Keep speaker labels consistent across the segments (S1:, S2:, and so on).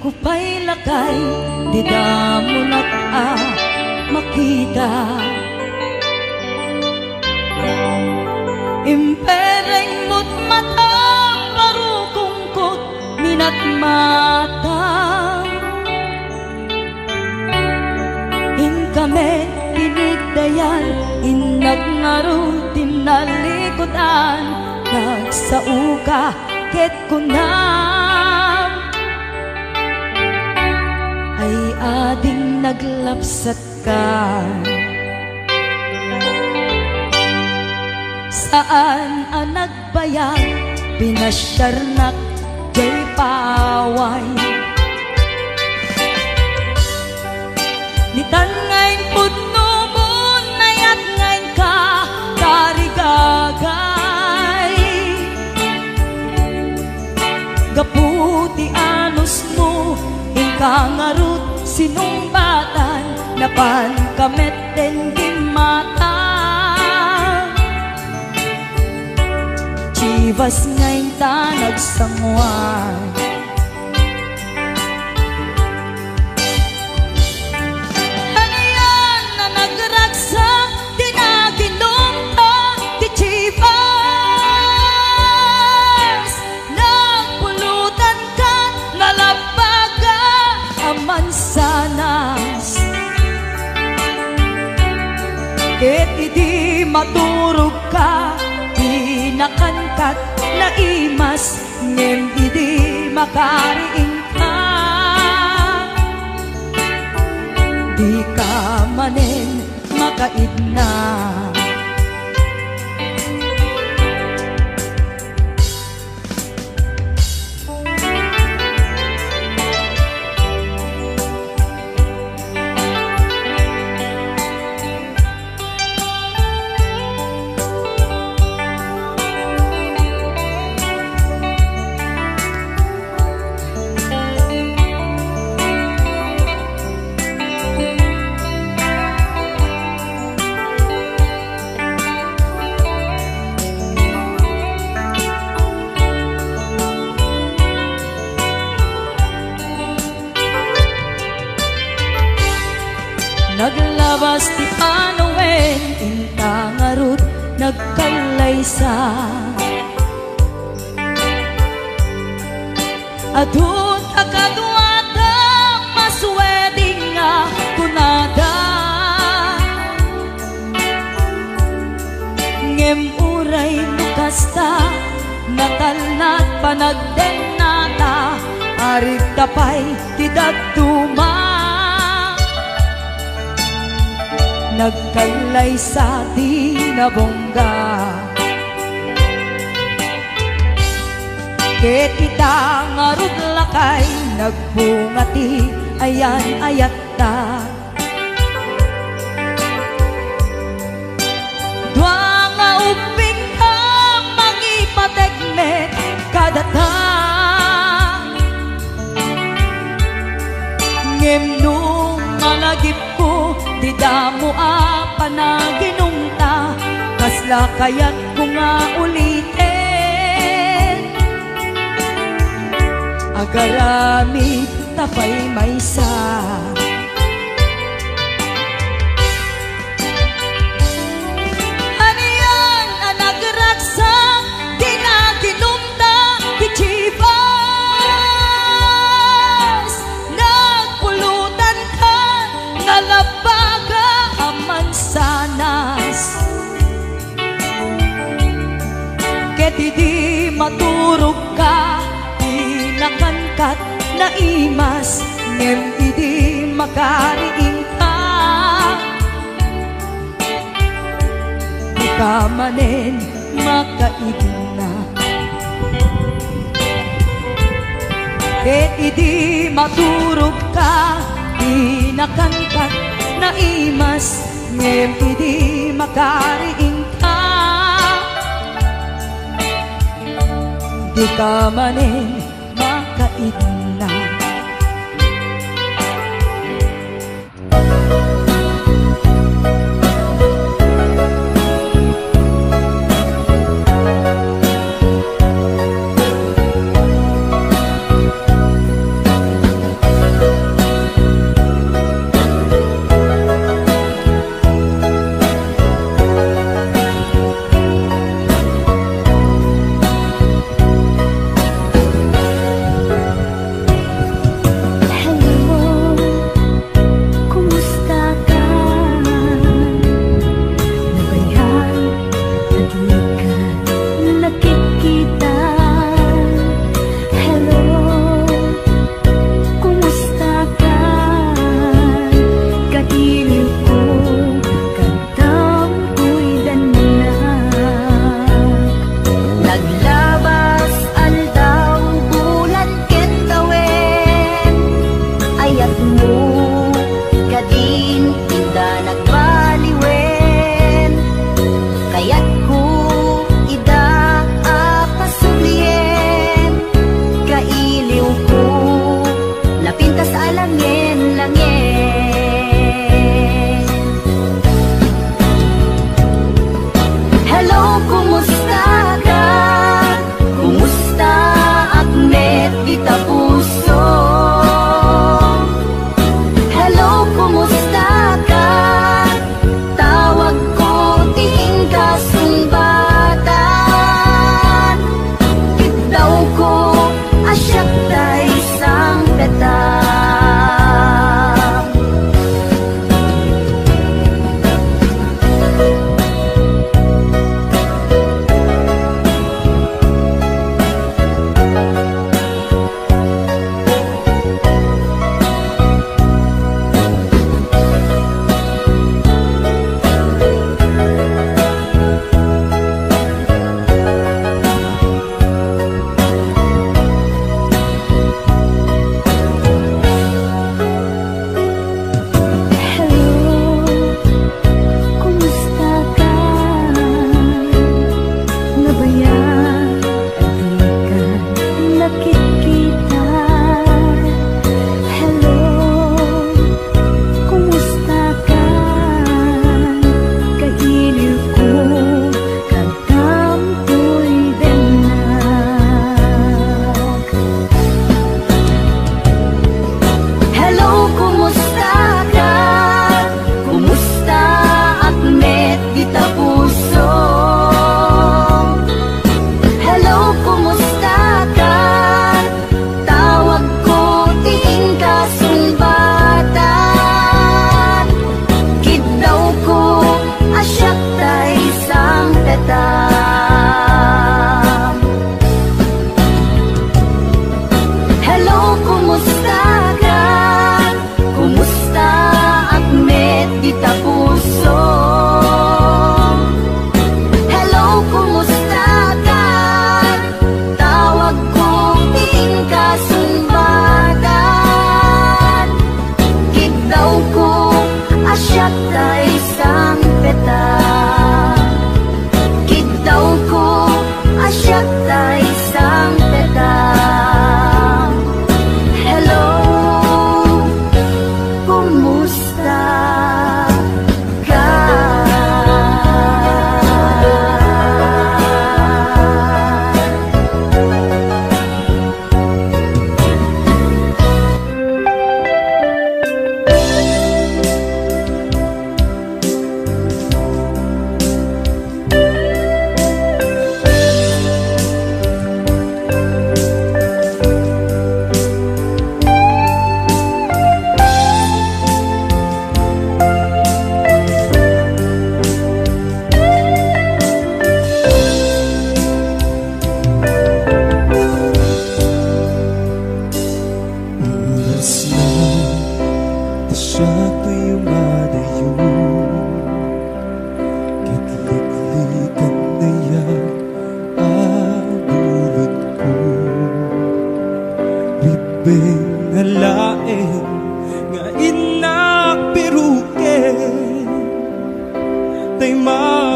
S1: ko pa'y lakay, di da mo makita. Impereng mo't mata, parukungkot minat mata. In kami pinigdayan, inagnaro tinalikutan, nagsauka ket kunam ay ading naglapsat ka. Saan ang nagbayag, pinasyarnak jay paway. Nitan ngayon pudno mo, nayat ngayon ka karigagay. Gaputi anos mo, inkangarut sinumbatan, napan kamet den di mata. Chivas ngayon ta nagsangwan, ano yan na nagragsak, di na ginumta, di Chivas. Nagpulutan ka, nalabaga, aman sanas. Ket idi maturog ka, nakankat na imas, ngem idi makariing ka. Di ka manen makaidna. Naglabas ti panawen, intangarut nagkalaysa. Adun akadwata, masweding nga kunada. Ngem uray nukasta, natalnat panagdenata, arig tapay ti daduma. Nagkalay sa di nabongga, ket kita ngarud lakay, nagbungati ayan ayat ta. Dua nga uping ka, mangipategmet kadata. Ngem nung malagip ko, di damo panaginungta, kasla kayat ko nga ulitin. Agarami tapay maysa, ano yan ang nagragsak, di na ginumta di Chivas. Nagpulutan ka, nalabaga, aman sanas. Ket idi maturog ka, di nakankat na imas, ngem idi makariing ka. Di ka manen makaidna, ket idi maturog ka, di nakankat na imas, ngem idi makariing ka. Di ka manen makaidna.
S2: kumusta ka? Kumusta akmet kita puso? Hello, kumusta ka? Tawag kong ting kasunbadan. Kitaw ko asyak ta isang peta. Kitaw ko asyak ta isang peta. Hello, kumusta ka?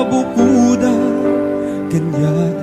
S3: bukod, diyak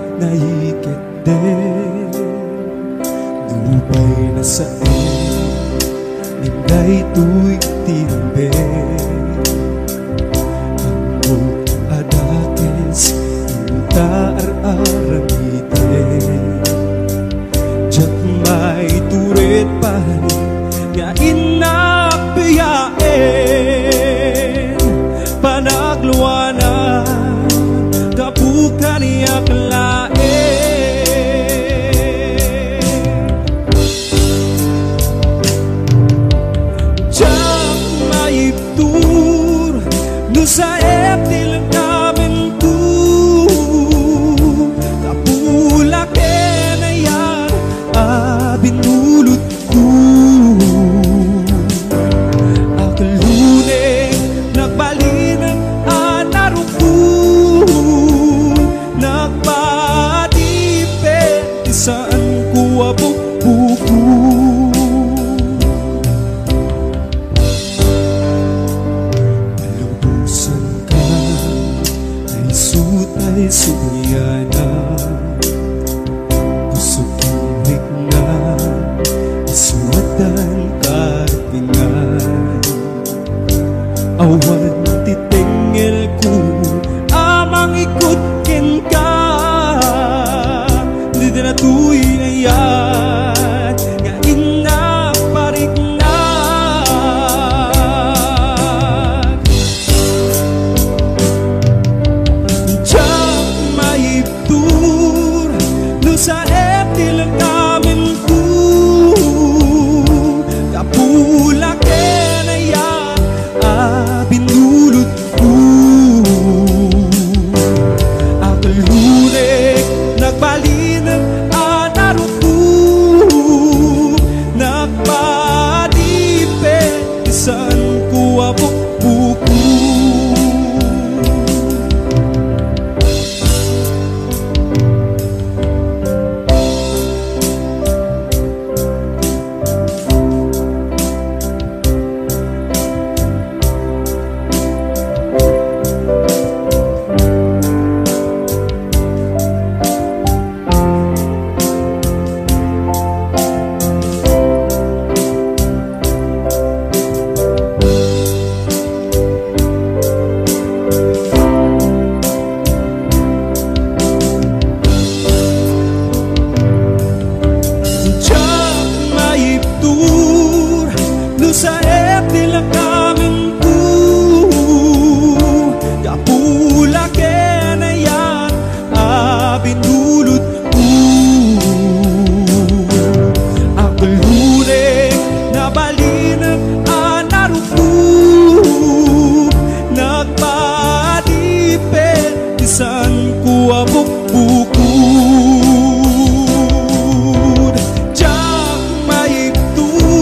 S3: maigtud.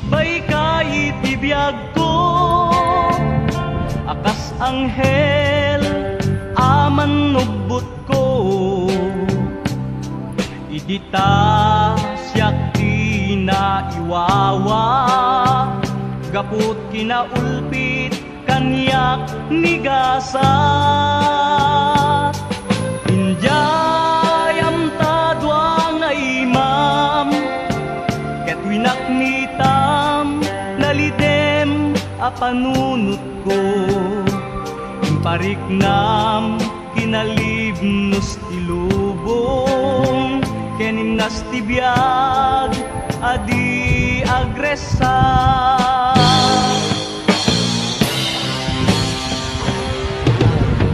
S3: bay kay tibiyag ko, akas anghel aman nugbot ko, idita siyak di na iwawa, gaput kinaulpit kanyak nigasat. Injayam tadwa nga imam, ket winaknitam nalidem a panunot ko, impariknam kinalibnos tilubong, kenimnas tibiyag adi agresat.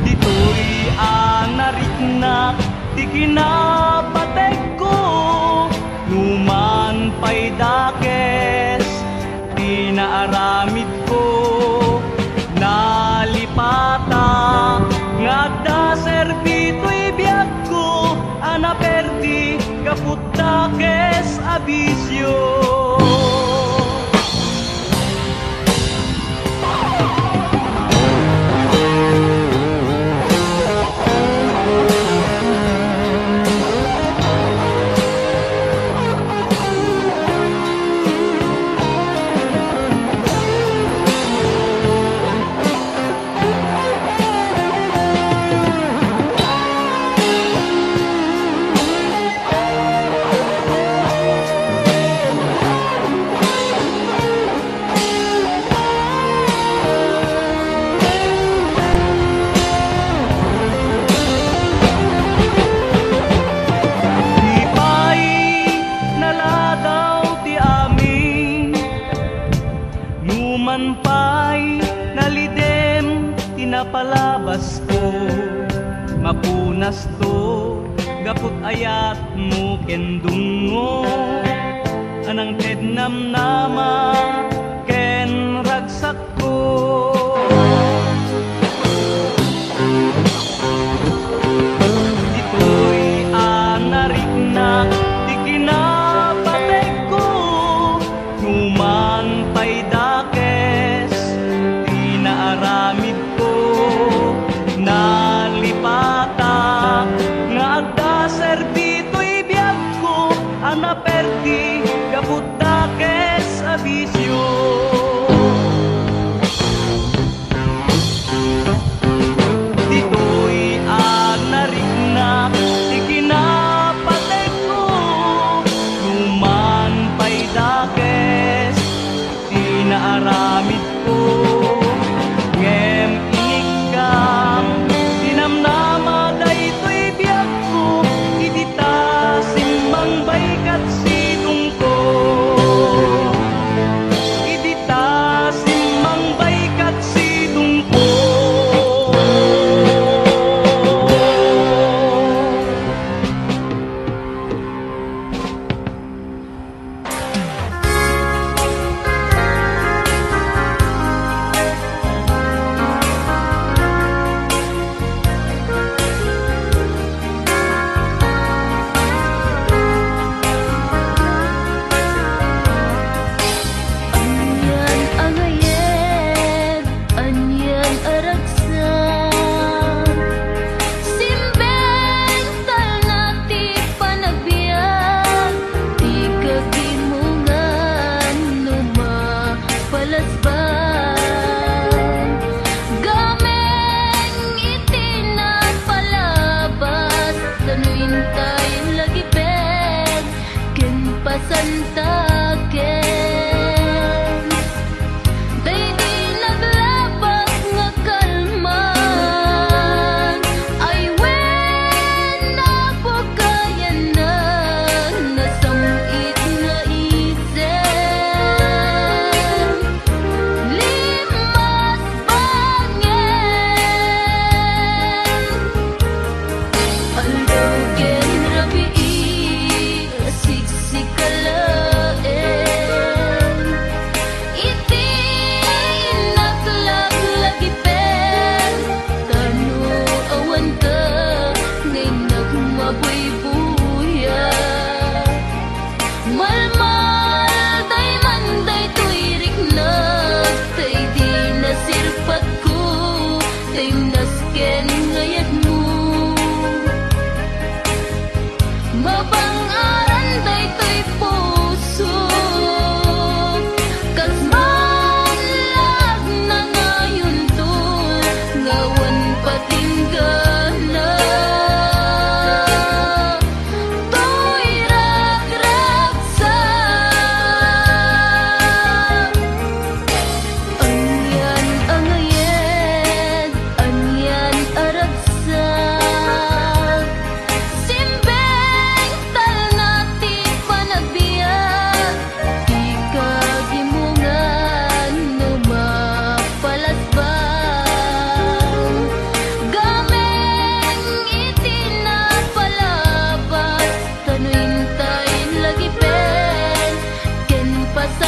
S3: Dito'y anariknak di kinapateg ko, numan pa'y dakes di naaramid ko, nalipata nga da serbito'y biyag ko, anaperdi kaput dakes abisyo. Numan pa'y nalidem tinapalabas ko, mapunas to gaput ayat mo kendungo, anang tednam nama ken ragsak ko. Dito'y anariknak di kinapateg ko, numan pa'y aramid ko, nalipata nga agda serbito'y biyag ko, anaperdi kaput dakes abisyo.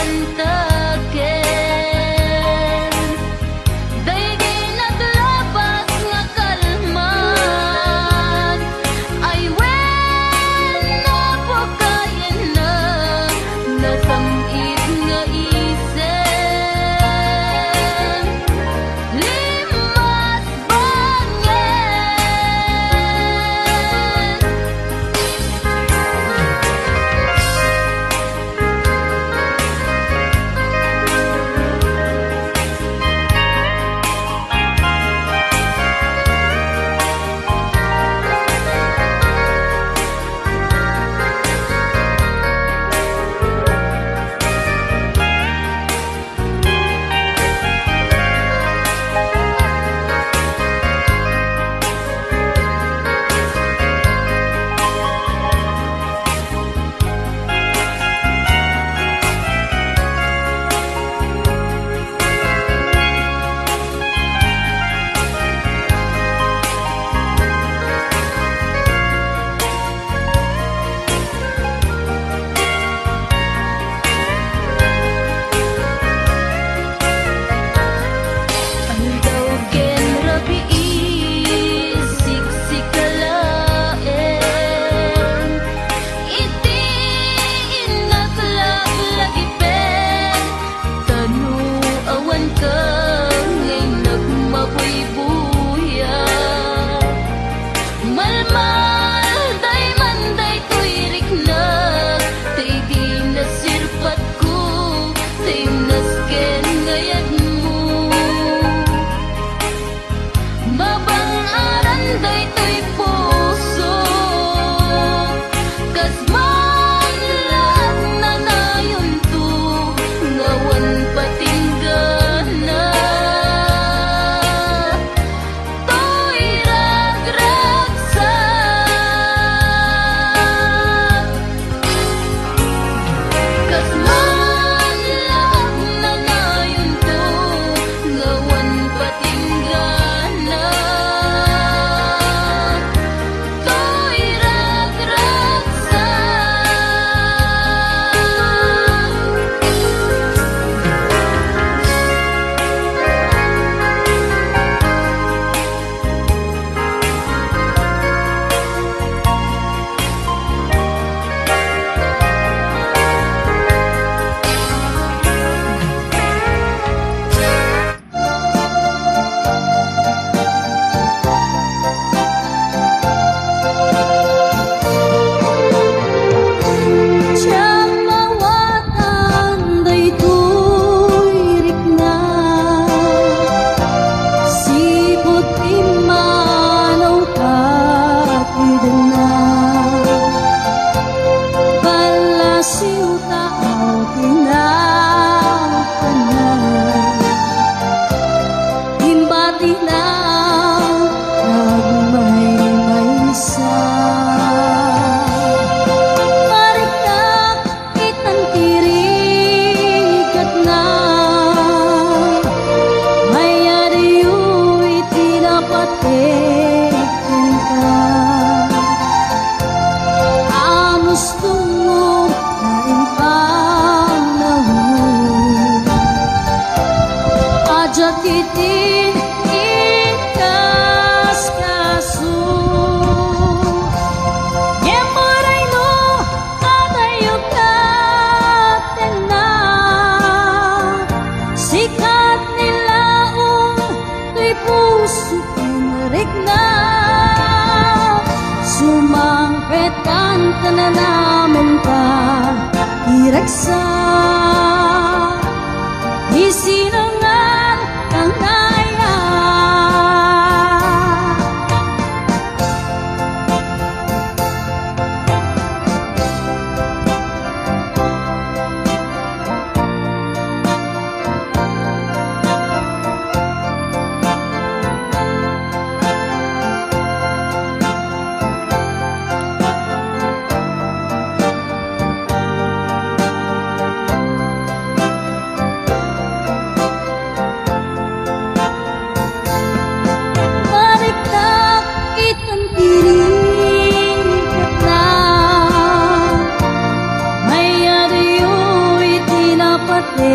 S2: antaken. Daydi naglabas nga kalman, ay wen napakayan na nasamit nga isen. Limas bangen. Ireksa isinungan ang naya.
S1: ka.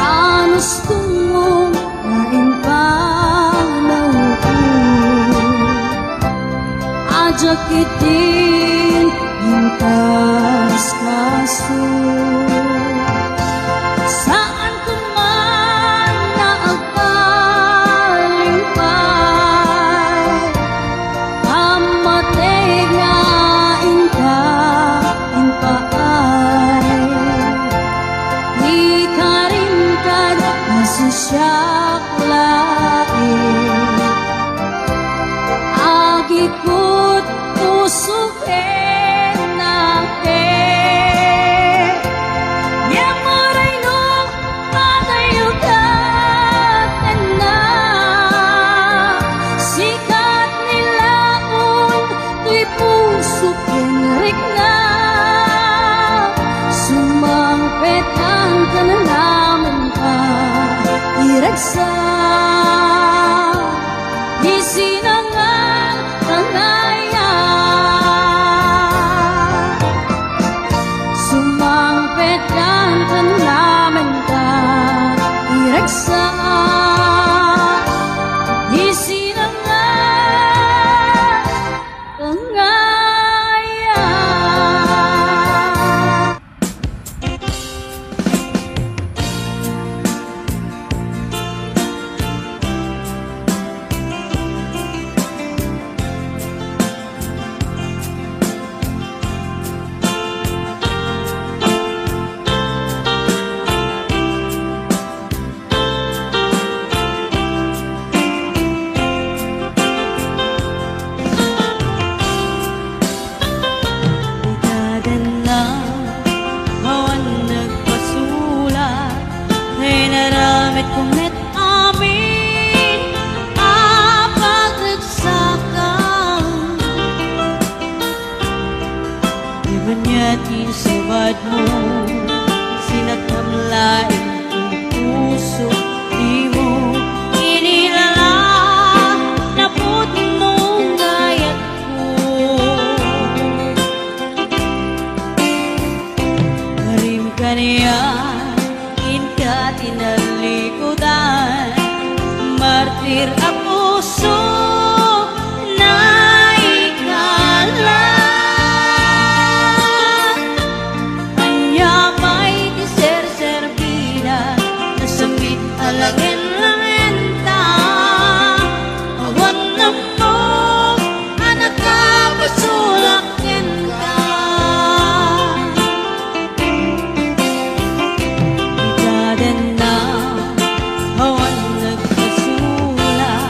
S1: Anos tumong lain pa na upo, ajak itin hintas kaso. Saan ko man naagpalimpay, pamatay nga inka inpaay. Di ka rin kad nasusyak lain, agikot tusukin natin. Yamuray no patayo ka na, sikat nilaon tuy puso kinrik na. Sumangpetan ka na naman ka iragsa, di sinangang tangaya. Sumangpetan ka na naman ka iragsa, di sinangang tangaya. Sabad mo, sinagkamlain ang puso, di mo inilala na putnong gayat ko. Karim ka niya, inka tinalikudan, martir ang puso na ikala. Alangin-langin ta, awan na mo, anak ka, pasulakin ka. Ikaden na, awan nagpasulat,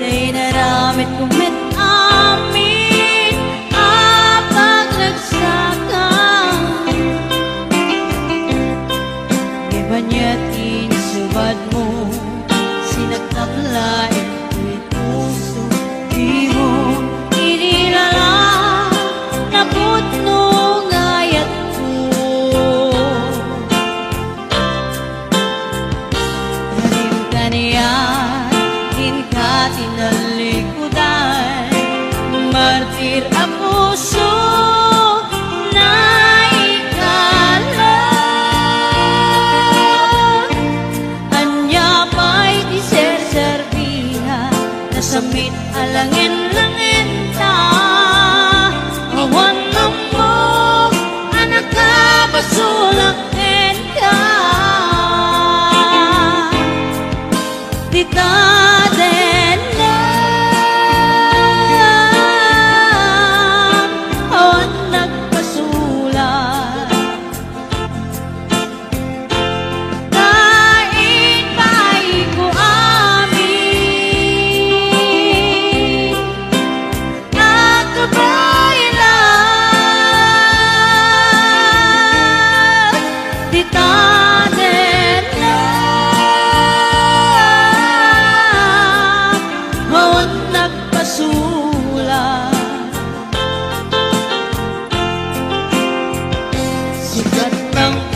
S1: na'y naramit kumit amin, apag nagsakan. Ibanyatin subad mo, sinagkamlain ko'y puso, di mo inilala na putnong ayat ko. Karim ka niyan, inka tinalikudan, martir ang puso na ikala. Samit alangin-langin ta, awan na mo, anak ka, pasulakin ka. Di ka din na, awan nagpasulat. Kain pa'y ko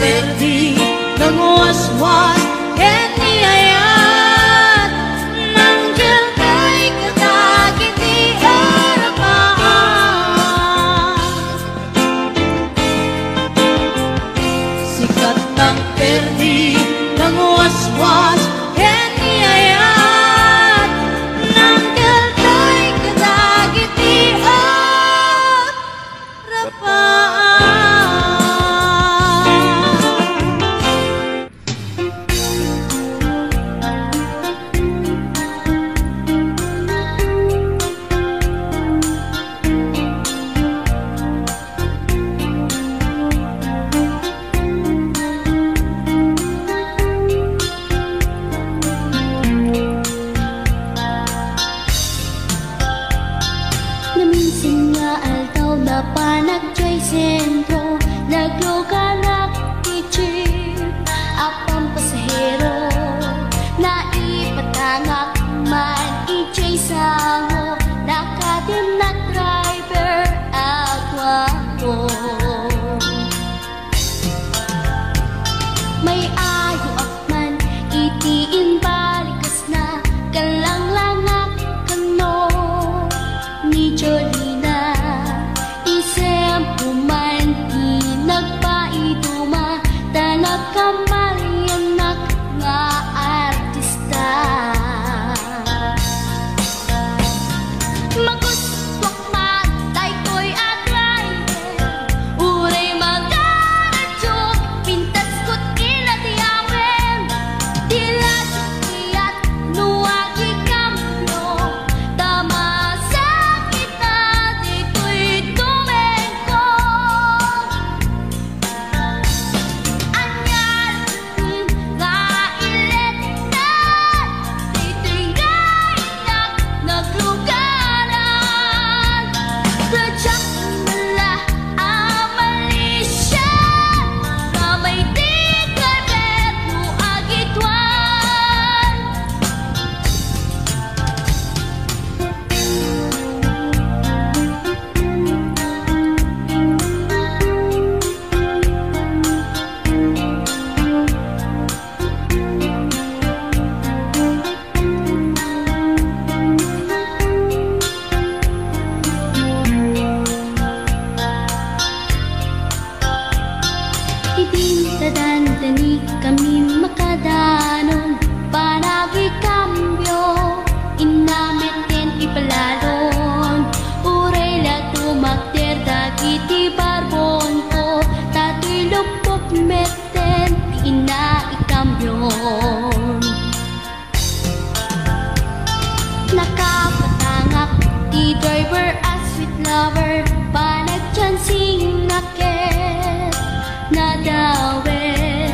S1: perdi ng waswas at niyayat ng dyan kay katagit di harapan.
S2: tadandani kami makadanon panagi kambyo inameten ipalalon urela tumakter dagiti barbon ko tatoy lupok meten ina ikambyon nakapatangak di driver as sweet lover panagchansing naket nadawel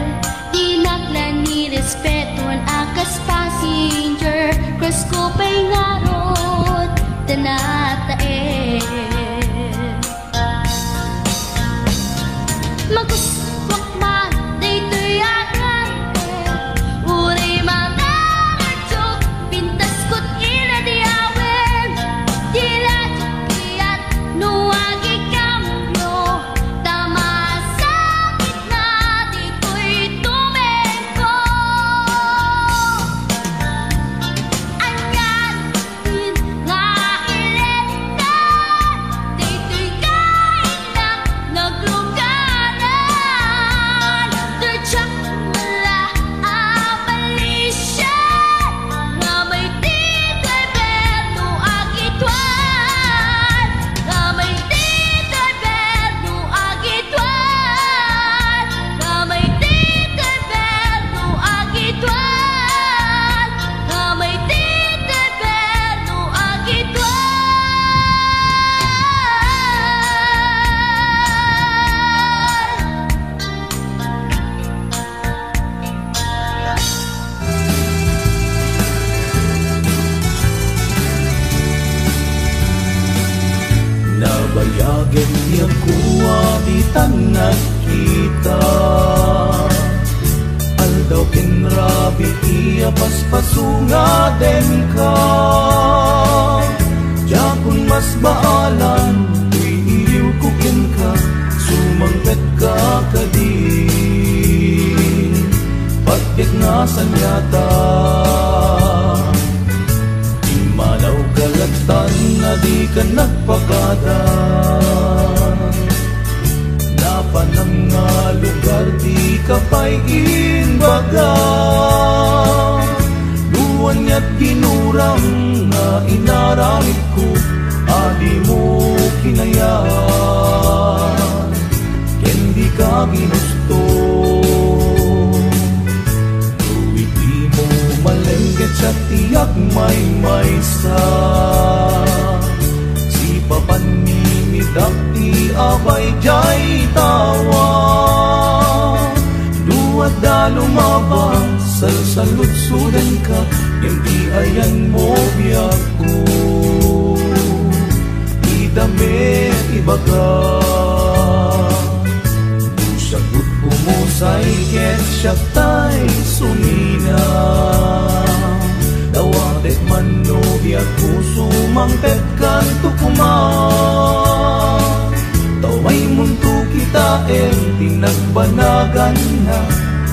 S2: di naklan ni respeton akas passenger cross ko pa'y ngarot tanatae maguswak man daytoy agante uray mga archok pintas ko't inadiawen tila chukiyat nuwagi kamyo tamasakit na dito'y tumengko anyan din nga ilenta dito'y kainak nagluganan tertsak mula abalisyan nga may tito'y berno agitwan nga may tito'y berno agitwan nga may tito'y berno agitwan nga may tito'y berno agitwan
S4: Nabayagan niya kuwa di tanag kita Aldaw kinrabi iya paspasunga den ka Jakun mas baalan iliw kukin ka Sumangpet ka kadin Pagkit nga sanyata Malaw kalatan na di ka nagpakada Napanang nga lugar di ka pa'y inbaga Luwan niya't ginurang nga inaramit ko Adi mo kinayaan Kendi ka ginusto Malengket siya tiyak may maysa Si papanimidak ti abay jay tawa Duat da lumabang salsalutsudan ka Yung di ayan mo biyak ko Di damit ibaga Sagot pumusay ket siya tay sumina Dawatek man no biyak ko sumangpet kan tukuman Taway munto kita tinagbanagan na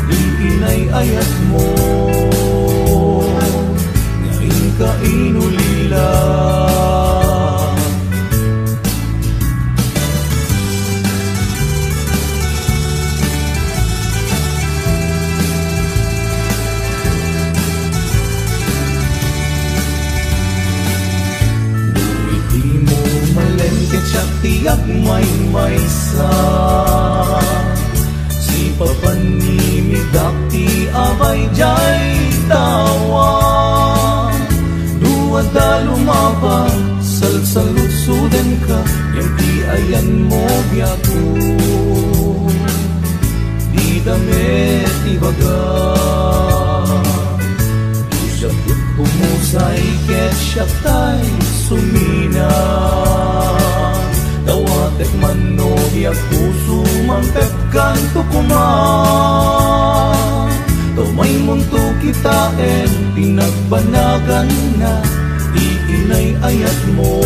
S4: Iinay ayat mo Ngayon ka inulila Tiyak may maysa Si papanimidak ti abay jay tawa Duwa da lumabang salsalutsudan ka Yung ti ayan mo biyako Di damit ibaga Di siya pumusay ket siya tay sumina Dawatek man no biyak puso mangpet kan tukuman Tomay munto kita pinagbanagan na Iinay ayat mo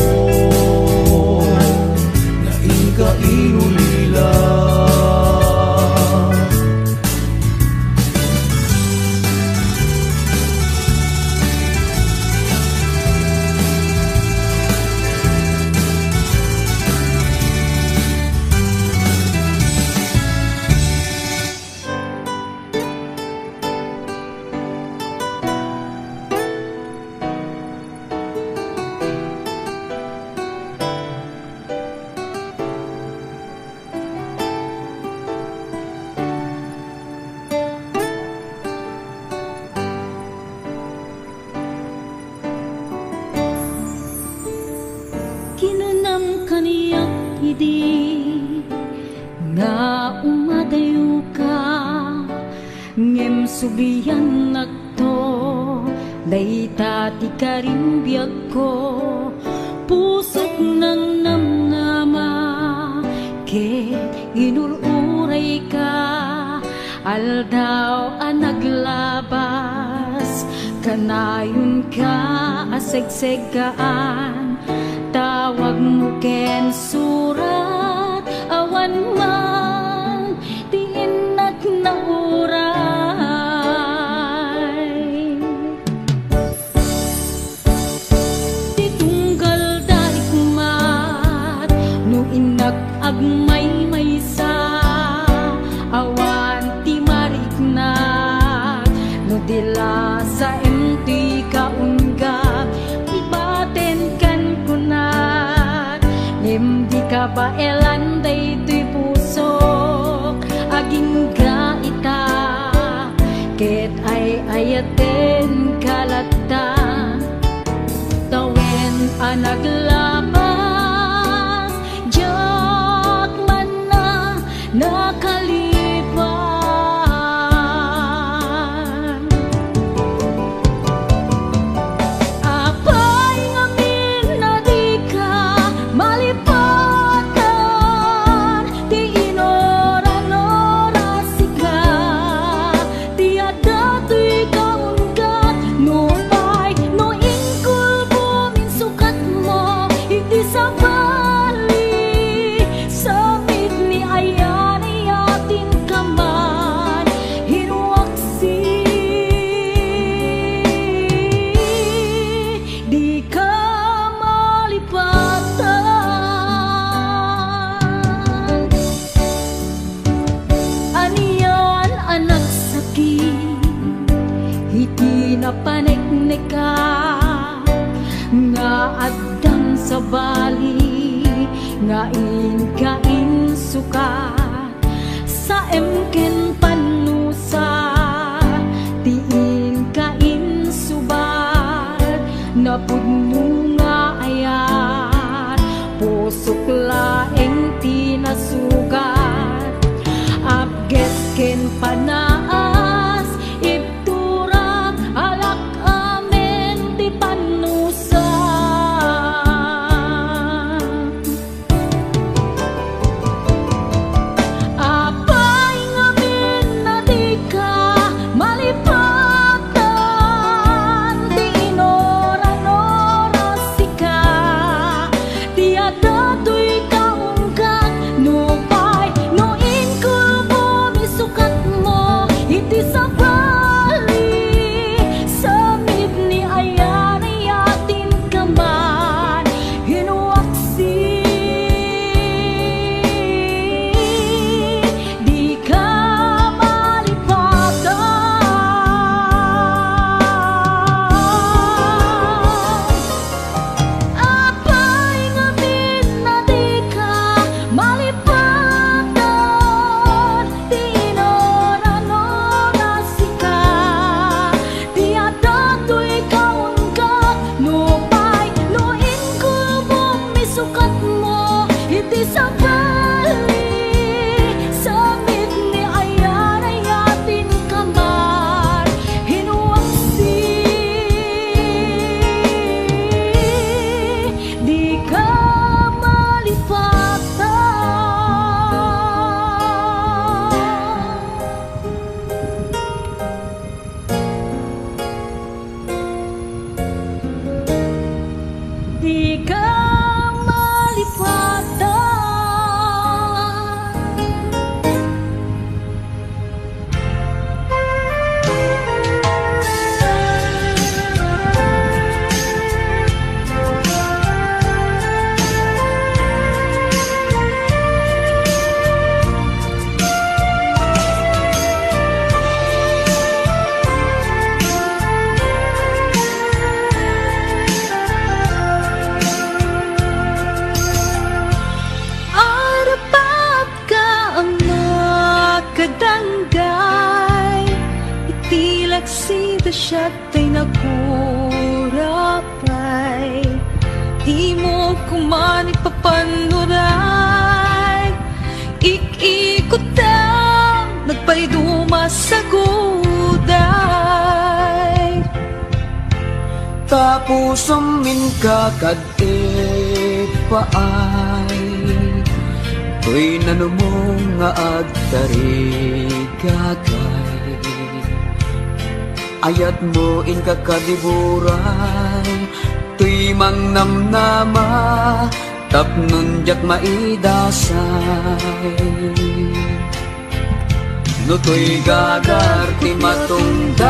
S4: Ngayon ka inulila
S1: umadayo ka ngem subiyan nakto dayta ti karimbiyag ko pusok ng namnama ke inuluray ka aldaw ang naglabas kanayon ka asegsegaan tawag mo ken surat awan man tiinat na uray titunggal dalikmat no inak agmay maysa awan ti mariknat no dila sa enti kaunggap ibaten kan kunat di ka ba elanday tuy pusok aging gaita ket ay ayaten kalata tawen anaglabas jak man na nakalipan apay ngamin na di ka malipatan di inoran-orasika di adato'y kaunggat no pay no ingkul buminsukat mo hindi sa bali samit ni ayan ayatin kaman hinuaksi di ka malipatan aniyan anak sakit hiti na panek-nek ka nga addang sa bali nga in sukat sa emken panusa tiin kain subat na pudno nga ayat pusok laeng tinasugat abget ken panaas ibturak alak amen ti panusa apay ngamin na di ka malipatan di inoran-orasika di adato'y kaunggat no pay no ingkul bumisukat mo iti sa bali samit ni ayan ayatin kaman hinuaksi di ka malipatan apay ngamin na di ka malipatan di inoran-orasika di adato'y kaunggat no pay no ingkul bumisukat mo iti sa bali samit ni ayan ayatin kaman hinuaksi di ka malipatan di ka sida siya tay nagkurapay di mo kuman ipapanuray ikikutan masaguday.
S5: Tapos amin kakadit paay, to'y nanumong nga agtarigagay. Ayat mo in kakadiburay, to'y mangnamnama, tapnon jak maidasay. No to'y gagarti matungday,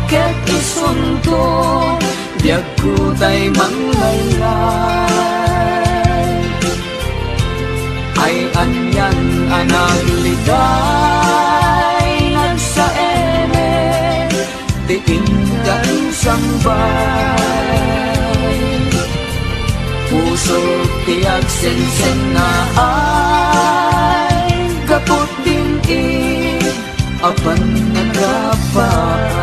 S5: ket isunto, diag ko tay manglaylay. Ay anyan anagligay, nagsaeme, tiin kan sambay. Puso tiag sen-sen na ay, gapot din apan nagapay.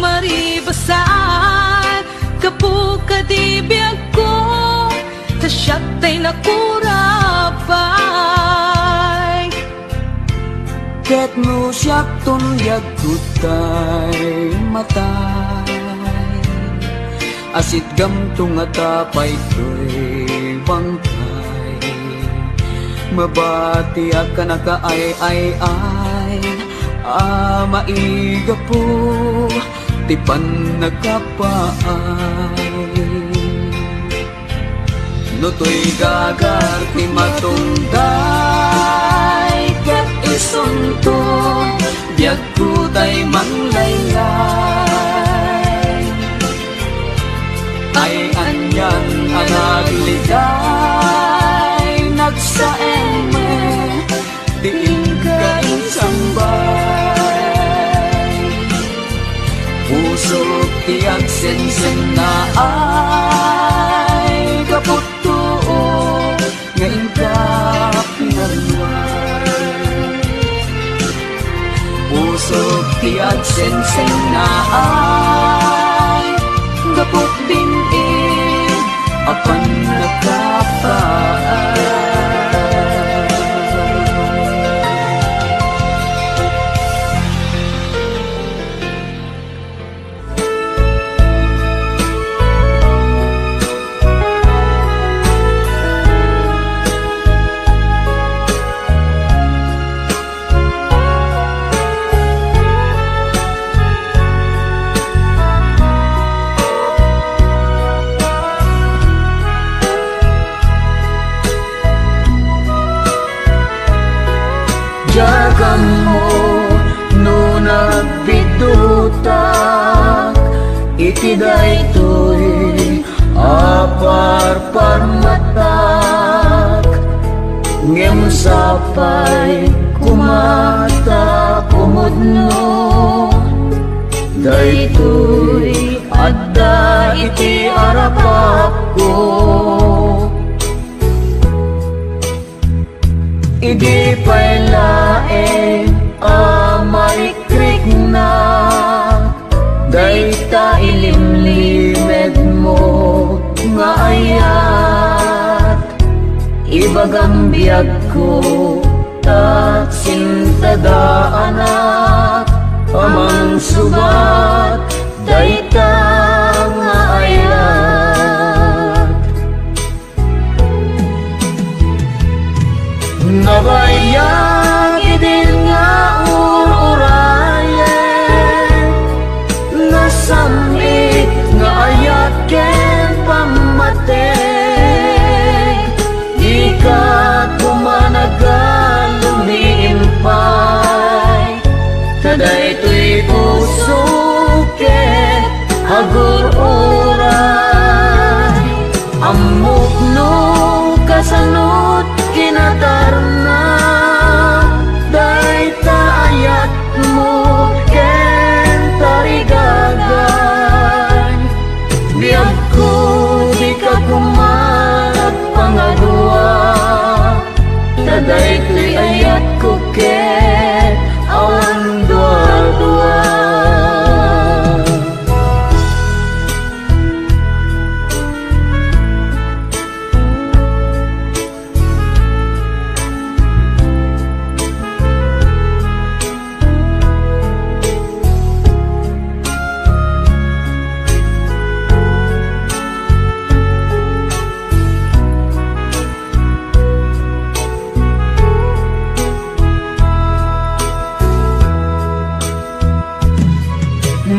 S1: Maribasan kapuka di biyag ko, tasyat tay nakurapay.
S5: Ket mo siyak tunyag kutay matay, asit gamtung atapay to'y bangkay. Mabati ka nakaay-ay-ay, maiga po tipan nagkapaay. No to'y gagarti matungday, ket isunto, diag ko tay manglaylay. Ay anyan ang agligay, nagsaeme, diin ka insambay. Puso tiag sen-sen na ay, kaput tuo ngayon ka pinarway. Puso tiag sen-sen na ay, kaput binib apan nagkapaay. Jagan mo no nagbidutak, itiday to'y aparparmatak. Ngem sapay kumata kumudno, daytoy adda iti arapak ko. Idi pa'y laeng amarikrik na, dayta ilimlimed mo nga ayat. Ibagang biyag ko at sintadaanak, amang subat dayta nga ayat. Nabayag idin nga ururayen, nasamit nga ayat ken pamateg. Ika kumanagal lumiimpay,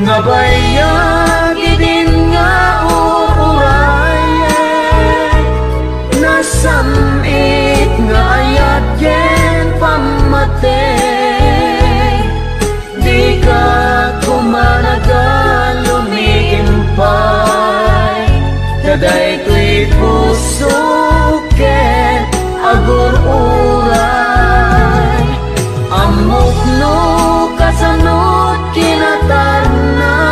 S5: nga bayag din nga uurayan, nasamit nga ayat yen pamatay. Di ka kumanagal lumiimpay, kaday ko'y puso ket agur-uray. Amok no kasanot kinatarnaw,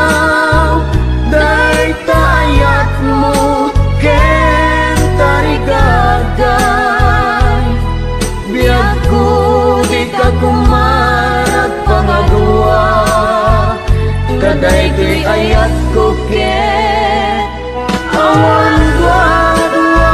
S5: day tayat mo ken tarigagay. Biyag ko di ka kumarag pangadua, kaday ko'y ayat ko ken awan dua-dua.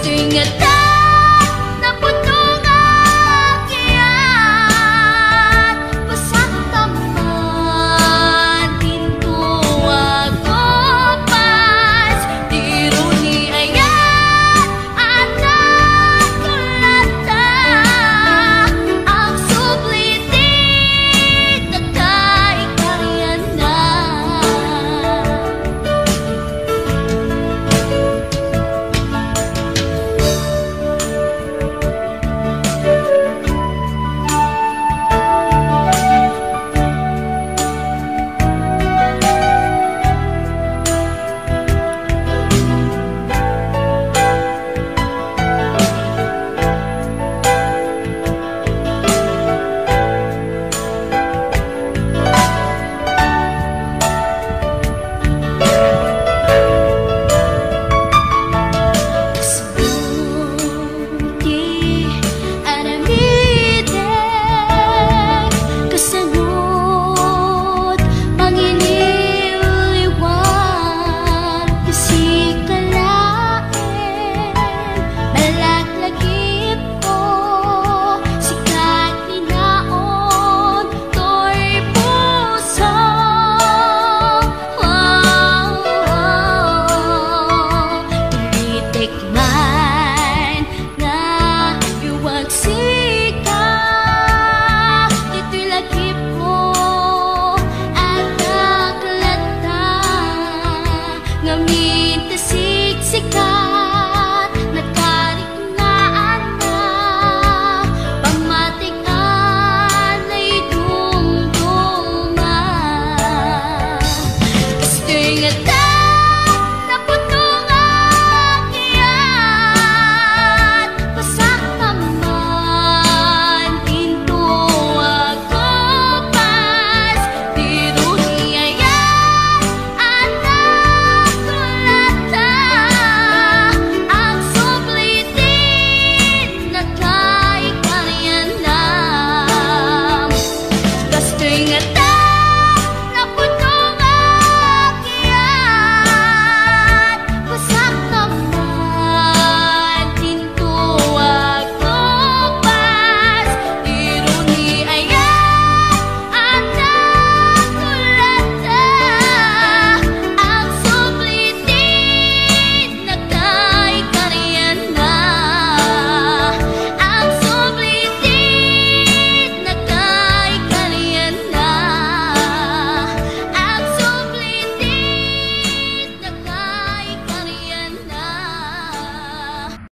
S2: Ingat